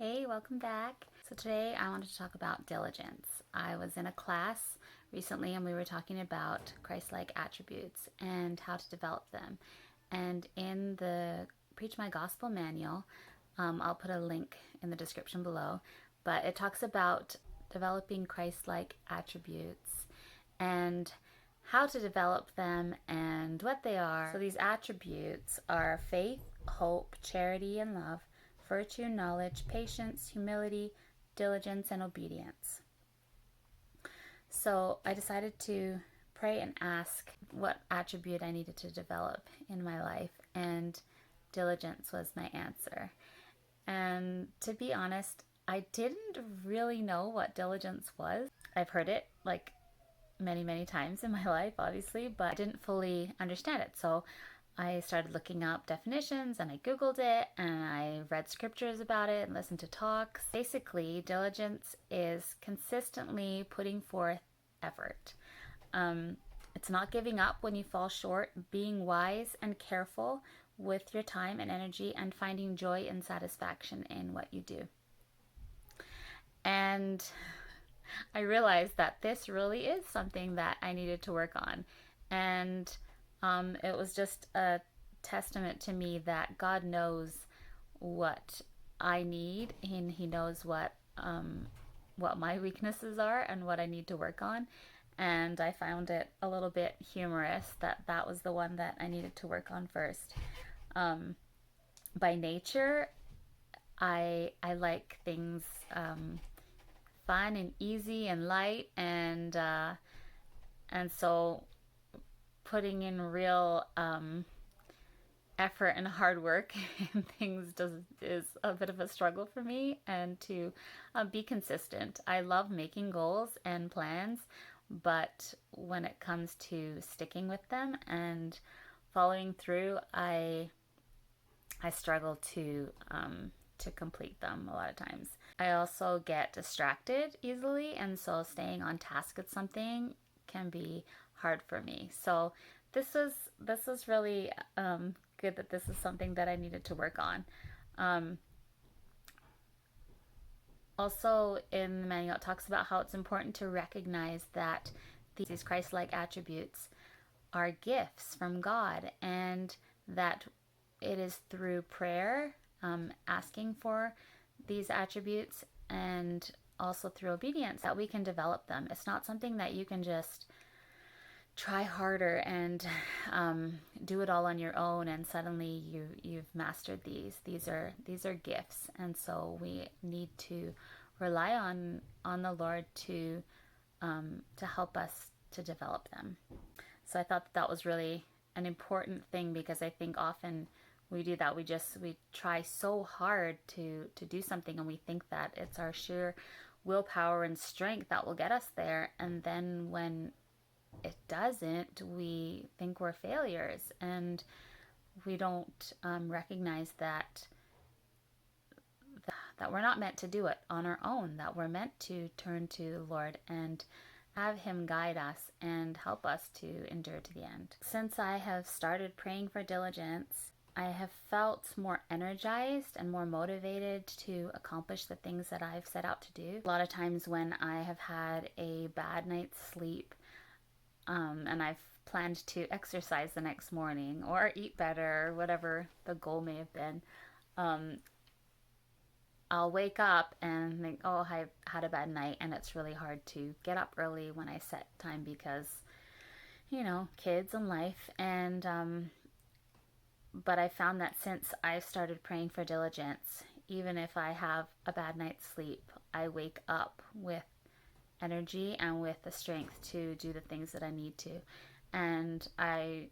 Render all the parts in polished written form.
Hey, welcome back. So today I wanted to talk about diligence. I was in a class recently and we were talking about Christlike attributes and how to develop them. And in the Preach My Gospel manual, I'll put a link in the description below, but it talks about developing Christlike attributes and how to develop them and what they are. So these attributes are faith, hope, charity, and love, virtue, knowledge, patience, humility, diligence, and obedience. So I decided to pray and ask what attribute I needed to develop in my life, and diligence was my answer. And to be honest, I didn't really know what diligence was. I've heard it like many times in my life, obviously, but I didn't fully understand it. So I started looking up definitions and I Googled it and I read scriptures about it and listened to talks. Basically, diligence is consistently putting forth effort. It's not giving up when you fall short, being wise and careful with your time and energy, and finding joy and satisfaction in what you do. And I realized that this really is something that I needed to work on. And it was just a testament to me that God knows what I need, and He knows what my weaknesses are and what I need to work on. And I found it a little bit humorous that that was the one that I needed to work on first. By nature, I like things fun and easy and light, and so putting in real effort and hard work in things is a bit of a struggle for me, and to be consistent. I love making goals and plans, but when it comes to sticking with them and following through, I struggle to complete them a lot of times. I also get distracted easily, and so staying on task with something can be hard for me. So this was really good that this is something that I needed to work on. Also in the manual, it talks about how it's important to recognize that these Christ-like attributes are gifts from God, and that it is through prayer, asking for these attributes, and also through obedience that we can develop them. It's not something that you can just try harder and do it all on your own and suddenly you've mastered these. These are gifts, and so we need to rely on the Lord to help us to develop them. So I thought that was really an important thing, because I think often we do that. We try so hard to do something, and we think that it's our sheer willpower and strength that will get us there, and then when it doesn't, we think we're failures, and we don't recognize that we're not meant to do it on our own, that we're meant to turn to the Lord and have Him guide us and help us to endure to the end. Since I have started praying for diligence, I have felt more energized and more motivated to accomplish the things that I've set out to do. A lot of times when I have had a bad night's sleep, and I've planned to exercise the next morning or eat better, or whatever the goal may have been, I'll wake up and think, oh, I had a bad night, and it's really hard to get up early when I set time because, kids and life. And but I found that since I've started praying for diligence, even if I have a bad night's sleep, I wake up with energy and with the strength to do the things that I need to. And I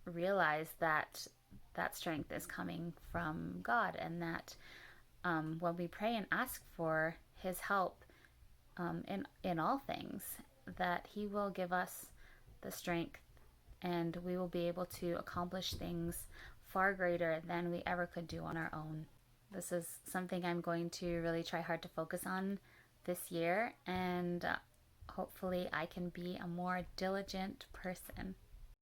realize that that strength is coming from God, and that when we pray and ask for His help in all things, that He will give us the strength, and we will be able to accomplish things far greater than we ever could do on our own. This is something I'm going to really try hard to focus on this year, and hopefully I can be a more diligent person.